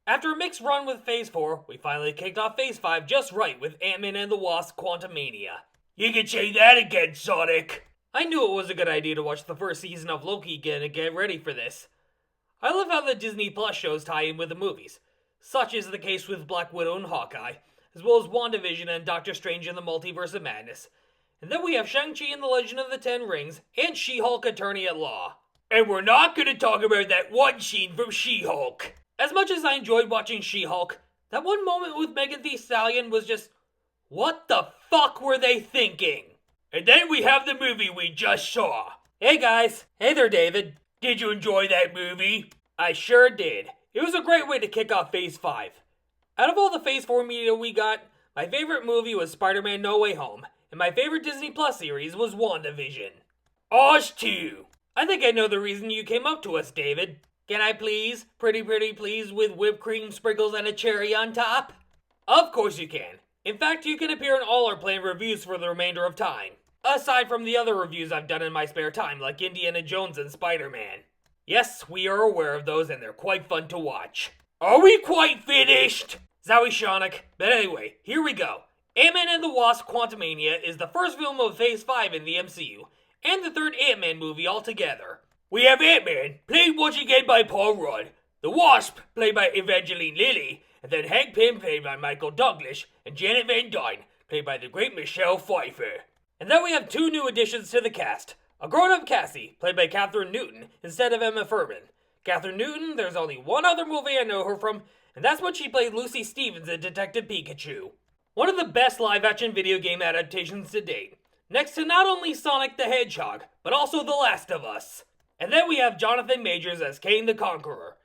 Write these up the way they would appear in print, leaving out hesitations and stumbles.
After a mixed run with Phase 4, we finally kicked off Phase 5 just right with Ant-Man and the Wasp: Quantumania. You can say that again, Sonic! I knew it was a good idea to watch the first season of Loki again and get ready for this. I love how the Disney Plus shows tie in with the movies. Such is the case with Black Widow and Hawkeye, as well as WandaVision and Doctor Strange in the Multiverse of Madness. And then we have Shang-Chi and the Legend of the Ten Rings, and She-Hulk Attorney at Law. And we're not gonna talk about that one scene from She-Hulk. As much as I enjoyed watching She-Hulk, that one moment with Megan Thee Stallion was just, what the fuck were they thinking? And then we have the movie we just saw. Hey guys. Hey there, David. Did you enjoy that movie? I sure did. It was a great way to kick off Phase 5. Out of all the Phase 4 media we got, my favorite movie was Spider-Man No Way Home, and my favorite Disney Plus series was WandaVision. Us too. I think I know the reason you came up to us, David. Can I please, pretty please, with whipped cream sprinkles and a cherry on top? Of course you can. In fact, you can appear in all our planned reviews for the remainder of time. Aside from the other reviews I've done in my spare time, like Indiana Jones and Spider-Man. Yes, we are aware of those, and they're quite fun to watch. Are we quite finished? Zowie Shonik. But anyway, here we go. Ant-Man and the Wasp: Quantumania is the first film of Phase 5 in the MCU, and the third Ant-Man movie altogether. We have Ant-Man, played once again by Paul Rudd, the Wasp, played by Evangeline Lilly, and then Hank Pym, played by Michael Douglas, and Janet Van Dyne, played by the great Michelle Pfeiffer. And then we have two new additions to the cast. A grown-up Cassie, played by Kathryn Newton, instead of Emma Fuhrmann. Kathryn Newton, there's only one other movie I know her from, and that's when she played Lucy Stevens in Detective Pikachu. One of the best live-action video game adaptations to date. Next to not only Sonic the Hedgehog, but also The Last of Us. And then we have Jonathan Majors as Kang the Conqueror.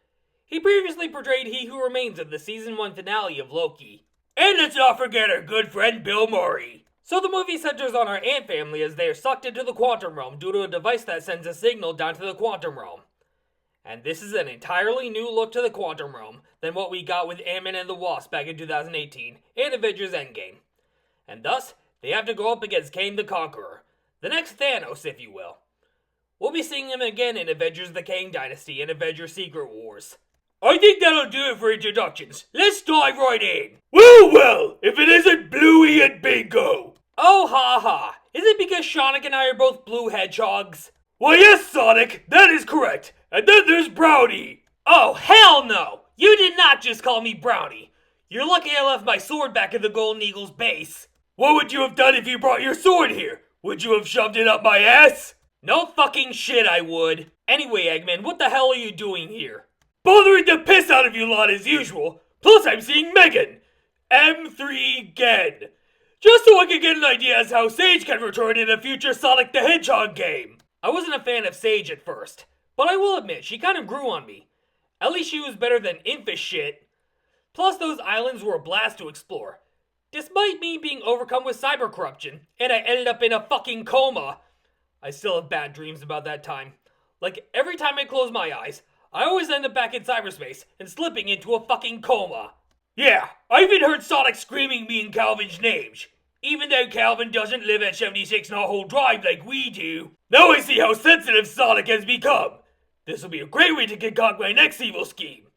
He previously portrayed He Who Remains in the Season 1 finale of Loki. And let's not forget our good friend Bill Murray. So the movie centers on our Ant family as they are sucked into the quantum realm due to a device that sends a signal down to the quantum realm. And this is an entirely new look to the quantum realm than what we got with Ant-Man and the Wasp back in 2018 and Avengers Endgame. And thus, they have to go up against Kang the Conqueror, the next Thanos, if you will. We'll be seeing him again in Avengers The Kang Dynasty and Avengers Secret Wars. I think that'll do it for introductions. Let's dive right in. Well, if it isn't Bluey and Bingo. Oh, ha ha. Is it because Sonic and I are both blue hedgehogs? Well, yes, Sonic, that is correct. And then there's Brownie. Oh, hell no. You did not just call me Brownie. You're lucky I left my sword back in the Golden Eagle's base. What would you have done if you brought your sword here? Would you have shoved it up my ass? No fucking shit I would. Anyway, Eggman, what the hell are you doing here? Bothering the piss out of you lot as usual. Plus I'm seeing Megan. M3 Gen. Just so I can get an idea as how Sage can return in a future Sonic the Hedgehog game. I wasn't a fan of Sage at first, but I will admit, she kind of grew on me. At least she was better than Impish shit. Plus those islands were a blast to explore. Despite me being overcome with cyber corruption, and I ended up in a fucking coma. I still have bad dreams about that time. Like, every time I close my eyes, I always end up back in cyberspace and slipping into a fucking coma. Yeah, I even heard Sonic screaming me and Calvin's names. Even though Calvin doesn't live at 76 Knothole Drive like we do. Now I see how sensitive Sonic has become. This will be a great way to concoct my next evil scheme.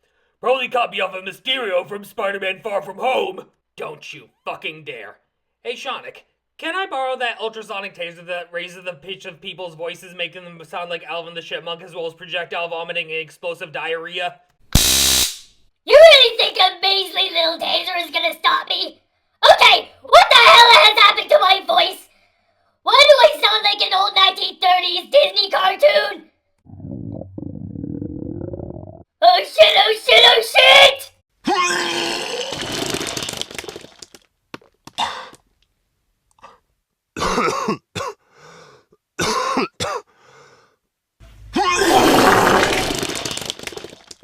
Probably copy off of Mysterio from Spider-Man Far From Home. Don't you fucking dare. Hey Sonic, can I borrow that ultrasonic taser that raises the pitch of people's voices, making them sound like Alvin the Chipmunk, as well as projectile vomiting and explosive diarrhea? You really think a measly little taser is gonna stop me? Okay, what the hell has happened to my voice? Why do I sound like an old 1930s Disney cartoon? Oh shit, oh shit, oh shit!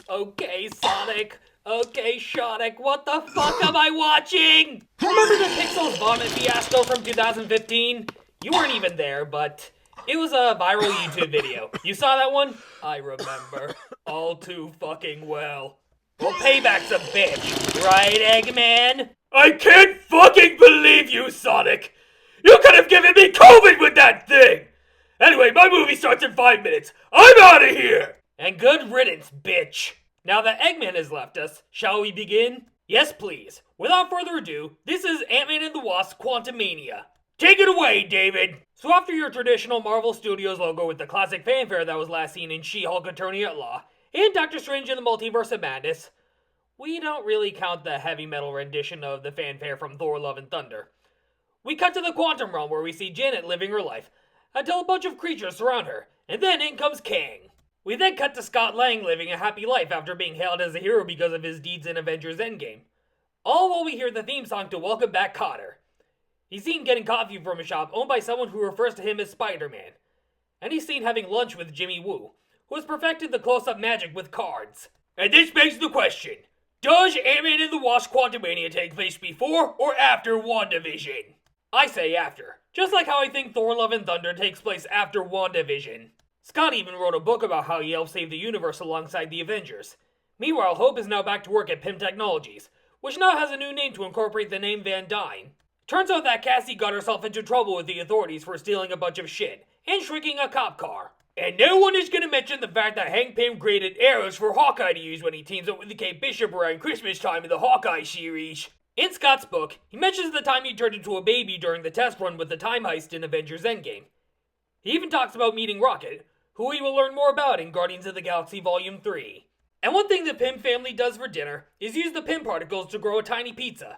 Okay, Sonic. Okay, Sonic, what the fuck am I watching? Remember the Pixels vomit fiasco from 2015? You weren't even there, but it was a viral YouTube video. You saw that one? I remember. All too fucking well. Well, payback's a bitch, right, Eggman? I can't fucking believe you, Sonic! You could have given me COVID with that thing! Anyway, my movie starts in 5 minutes. I'm out of here! And good riddance, bitch. Now that Eggman has left us, shall we begin? Yes, please. Without further ado, this is Ant-Man and the Wasp: Quantumania. Take it away, David! So after your traditional Marvel Studios logo with the classic fanfare that was last seen in She-Hulk Attorney at Law, and Doctor Strange in the Multiverse of Madness, we don't really count the heavy metal rendition of the fanfare from Thor: Love and Thunder. We cut to the quantum realm where we see Janet living her life, until a bunch of creatures surround her, and then in comes Kang. We then cut to Scott Lang living a happy life after being hailed as a hero because of his deeds in Avengers Endgame. All while we hear the theme song to Welcome Back Kotter. He's seen getting coffee from a shop owned by someone who refers to him as Spider-Man. And he's seen having lunch with Jimmy Woo, who has perfected the close-up magic with cards. And this begs the question, does Ant-Man and the Wasp: Quantumania take place before or after WandaVision? I say after, just like how I think Thor: Love and Thunder takes place after WandaVision. Scott even wrote a book about how he helped save the universe alongside the Avengers. Meanwhile, Hope is now back to work at Pym Technologies, which now has a new name to incorporate the name Van Dyne. Turns out that Cassie got herself into trouble with the authorities for stealing a bunch of shit and shrinking a cop car. And no one is gonna mention the fact that Hank Pym created arrows for Hawkeye to use when he teams up with Kate Bishop around Christmas time in the Hawkeye series. In Scott's book, he mentions the time he turned into a baby during the test run with the time heist in Avengers Endgame. He even talks about meeting Rocket, who we will learn more about in Guardians of the Galaxy Volume 3. And one thing the Pym family does for dinner is use the Pym particles to grow a tiny pizza.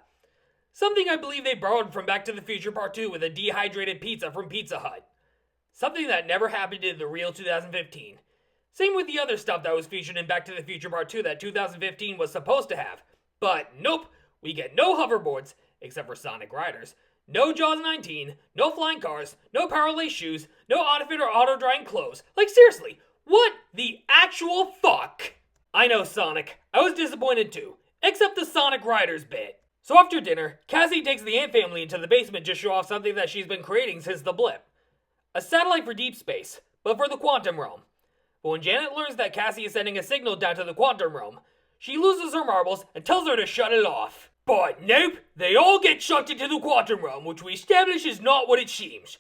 Something I believe they borrowed from Back to the Future Part 2 with a dehydrated pizza from Pizza Hut. Something that never happened in the real 2015. Same with the other stuff that was featured in Back to the Future Part 2 that 2015 was supposed to have. But nope, we get no hoverboards, except for Sonic Riders, no Jaws 19, no flying cars, no power lace shoes, no auto-fit or auto-drying clothes. Like seriously, what the actual fuck? I know, Sonic, I was disappointed too, except the Sonic Riders bit. So after dinner, Cassie takes the Ant family into the basement to show off something that she's been creating since the blip. A satellite for deep space, but for the quantum realm. But when Janet learns that Cassie is sending a signal down to the quantum realm, she loses her marbles and tells her to shut it off. But nope, they all get sucked into the quantum realm, which we establish is not what it seems.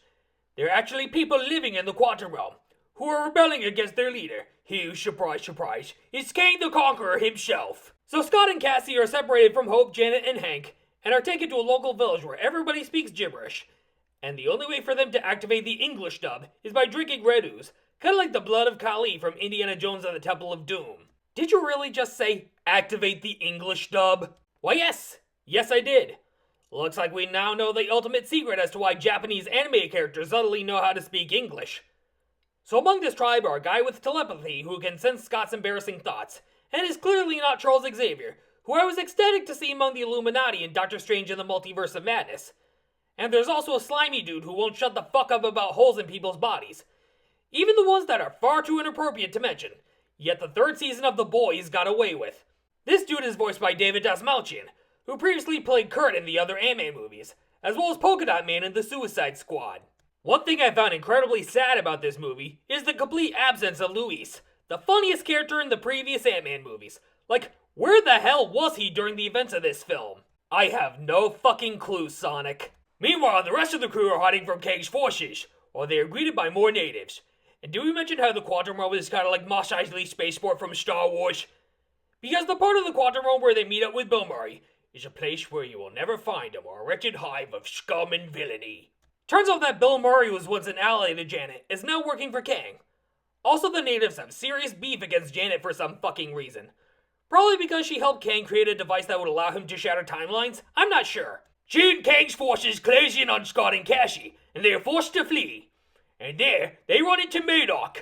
There are actually people living in the quantum realm, who are rebelling against their leader, who, surprise surprise, is Kang the Conqueror himself. So Scott and Cassie are separated from Hope, Janet, and Hank, and are taken to a local village where everybody speaks gibberish. And the only way for them to activate the English dub is by drinking red ooze, kinda like the blood of Kali from Indiana Jones and the Temple of Doom. Did you really just say, activate the English dub? Why yes! Yes I did. Looks like we now know the ultimate secret as to why Japanese anime characters subtly know how to speak English. So among this tribe are a guy with telepathy who can sense Scott's embarrassing thoughts, and is clearly not Charles Xavier, who I was ecstatic to see among the Illuminati in Doctor Strange in the Multiverse of Madness. And there's also a slimy dude who won't shut the fuck up about holes in people's bodies. Even the ones that are far too inappropriate to mention, yet the third season of The Boys got away with. This dude is voiced by David Dastmalchian, who previously played Kurt in the other Ant-Man movies, as well as Polka Dot Man in the Suicide Squad. One thing I found incredibly sad about this movie is the complete absence of Luis, the funniest character in the previous Ant-Man movies. Like, where the hell was he during the events of this film? I have no fucking clue, Sonic. Meanwhile, the rest of the crew are hiding from Kang's forces, while they are greeted by more natives. And do we mention how the quantum realm is kind of like Mos Eisley's spaceport from Star Wars? Because the part of the quantum realm where they meet up with Bill Murray is a place where you will never find a more wretched hive of scum and villainy. Turns out that Bill Murray was once an ally to Janet, is now working for Kang. Also, the natives have serious beef against Janet for some fucking reason. Probably because she helped Kang create a device that would allow him to shatter timelines? I'm not sure. Soon Kang's forces close in on Scott and Cassie, and they are forced to flee. And there, they run into MODOK.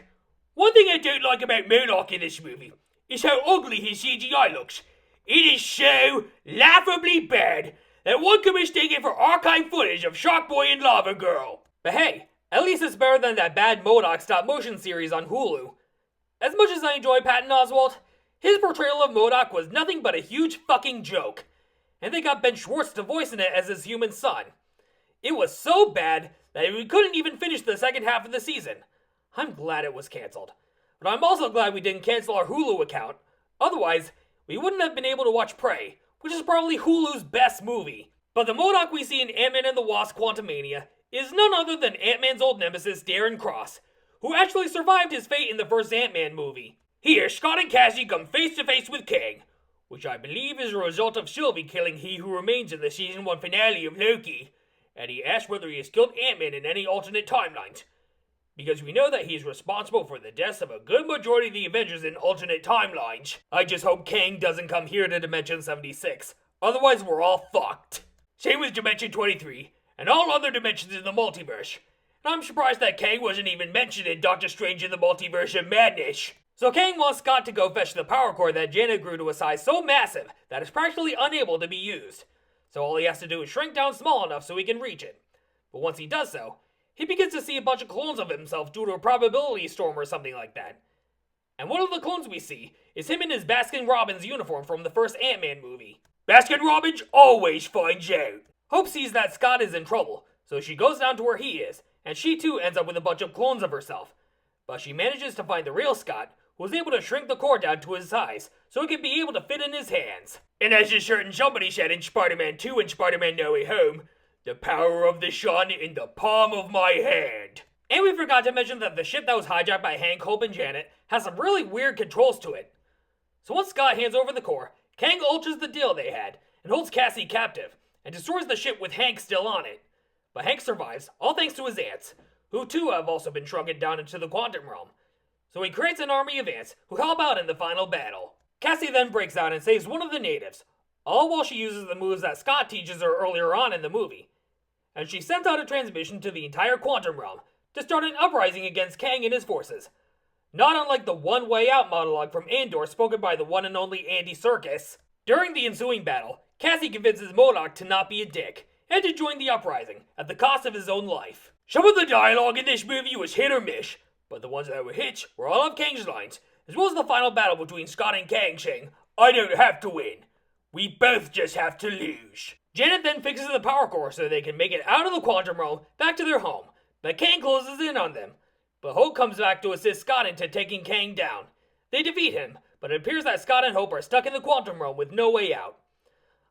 One thing I don't like about MODOK in this movie is how ugly his CGI looks. It is so laughably bad that one could mistake it for archive footage of Shark Boy and Lava Girl. But hey, at least it's better than that bad MODOK stop-motion series on Hulu. As much as I enjoy Patton Oswalt, his portrayal of MODOK was nothing but a huge fucking joke. And they got Ben Schwartz to voice in it as his human son. It was so bad that we couldn't even finish the second half of the season. I'm glad it was cancelled. But I'm also glad we didn't cancel our Hulu account. Otherwise, we wouldn't have been able to watch Prey, which is probably Hulu's best movie. But the MODOK we see in Ant-Man and the Wasp: Quantumania is none other than Ant-Man's old nemesis Darren Cross, who actually survived his fate in the first Ant-Man movie. Here, Scott and Cassie come face to face with Kang, which I believe is a result of Sylvie killing He Who Remains in the Season 1 finale of Loki, and he asks whether he has killed Ant-Man in any alternate timelines, because we know that he's responsible for the deaths of a good majority of the Avengers in alternate timelines. I just hope Kang doesn't come here to Dimension 76, otherwise we're all fucked. Same with Dimension 23, and all other dimensions in the multiverse. And I'm surprised that Kang wasn't even mentioned in Doctor Strange in the Multiverse of Madness. So Kang wants Scott to go fetch the power core that Janet grew to a size so massive that it's practically unable to be used. So all he has to do is shrink down small enough so he can reach it. But once he does so, he begins to see a bunch of clones of himself due to a probability storm or something like that. And one of the clones we see is him in his Baskin-Robbins uniform from the first Ant-Man movie. Baskin-Robbins always finds out. Hope sees that Scott is in trouble, so she goes down to where he is, and she too ends up with a bunch of clones of herself. But she manages to find the real Scott, who was able to shrink the core down to his size, so it could be able to fit in his hands. And as a certain somebody said in Spider-Man 2 and Spider-Man No Way Home, the power of the sun in the palm of my hand. And we forgot to mention that the ship that was hijacked by Hank, Hope, and Janet has some really weird controls to it. So once Scott hands over the core, Kang alters the deal they had, and holds Cassie captive, and destroys the ship with Hank still on it. But Hank survives, all thanks to his ants, who too have also been shrunken down into the quantum realm. So he creates an army of ants who help out in the final battle. Cassie then breaks out and saves one of the natives, all while she uses the moves that Scott teaches her earlier on in the movie. And she sends out a transmission to the entire quantum realm to start an uprising against Kang and his forces. Not unlike the One Way Out monologue from Andor spoken by the one and only Andy Serkis. During the ensuing battle, Cassie convinces MODOK to not be a dick, and to join the uprising, at the cost of his own life. Some of the dialogue in this movie was hit or miss, but the ones that were hits were all of Kang's lines, as well as the final battle between Scott and Kang saying, "I don't have to win. We both just have to lose." Janet then fixes the power core so they can make it out of the quantum realm back to their home, but Kang closes in on them. But Hope comes back to assist Scott into taking Kang down. They defeat him, but it appears that Scott and Hope are stuck in the quantum realm with no way out.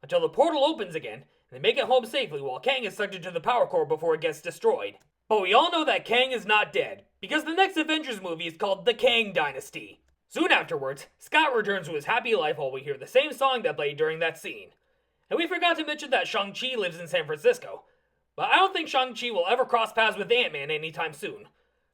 Until the portal opens again, and they make it home safely while Kang is sucked into the power core before it gets destroyed. But we all know that Kang is not dead, because the next Avengers movie is called The Kang Dynasty. Soon afterwards, Scott returns to his happy life while we hear the same song that played during that scene. And we forgot to mention that Shang-Chi lives in San Francisco, but I don't think Shang-Chi will ever cross paths with Ant-Man anytime soon.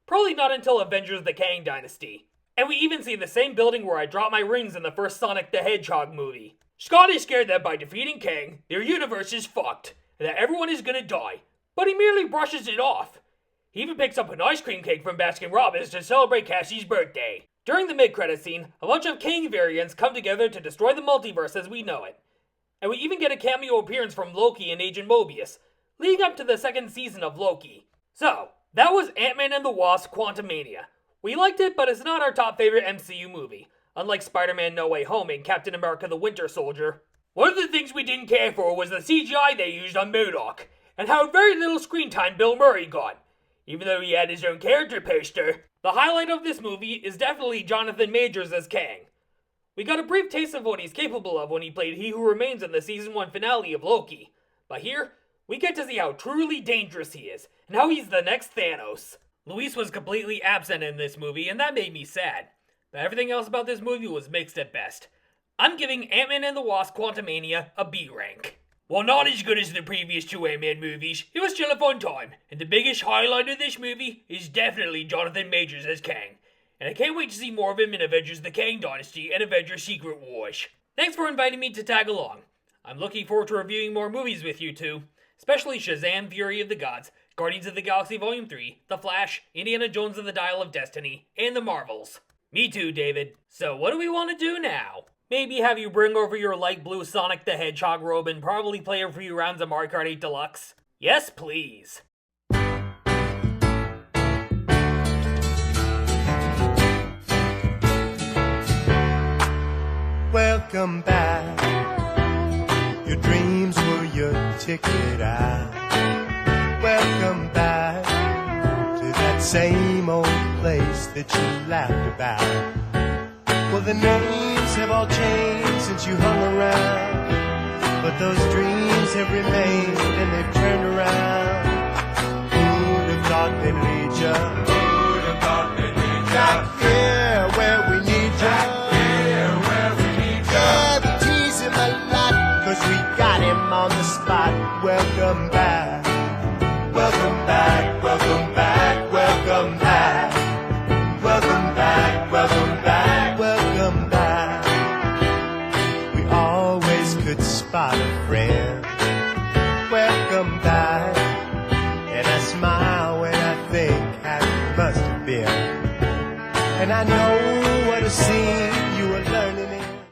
Probably not until Avengers The Kang Dynasty. And we even see the same building where I dropped my rings in the first Sonic the Hedgehog movie. Scott is scared that by defeating Kang, their universe is fucked, and that everyone is gonna die, but he merely brushes it off. He even picks up an ice cream cake from Baskin-Robbins to celebrate Cassie's birthday. During the mid-credit scene, a bunch of Kang variants come together to destroy the multiverse as we know it. And we even get a cameo appearance from Loki and Agent Mobius, leading up to the second season of Loki. So, that was Ant-Man and the Wasp: Quantumania. We liked it, but it's not our top favorite MCU movie, unlike Spider-Man No Way Home and Captain America the Winter Soldier. One of the things we didn't care for was the CGI they used on MODOK, and how very little screen time Bill Murray got, even though he had his own character poster. The highlight of this movie is definitely Jonathan Majors as Kang. We got a brief taste of what he's capable of when he played He Who Remains in the Season 1 finale of Loki, but here, we get to see how truly dangerous he is, and how he's the next Thanos. Luis was completely absent in this movie, and that made me sad. But everything else about this movie was mixed at best. I'm giving Ant-Man and the Wasp: Quantumania a B rank. While not as good as the previous two Ant-Man movies, it was still a fun time, and the biggest highlight of this movie is definitely Jonathan Majors as Kang. And I can't wait to see more of him in Avengers: The Kang Dynasty and Avengers: Secret Wars. Thanks for inviting me to tag along. I'm looking forward to reviewing more movies with you two, especially Shazam! Fury of the Gods, Guardians of the Galaxy Volume 3, The Flash, Indiana Jones and the Dial of Destiny, and The Marvels. Me too, David. So what do we want to do now? Maybe have you bring over your light blue Sonic the Hedgehog robe and probably play a few rounds of Mario Kart 8 Deluxe? Yes, please. Welcome back. Your dreams were your ticket out. Welcome back to that same old place that you laughed about. Well, the names have all changed since you hung around, but those dreams have remained and they've turned around. Who'd have thought they'd lead ya? Who'd have thought they'd lead ya? Back here where we need ya. Welcome back.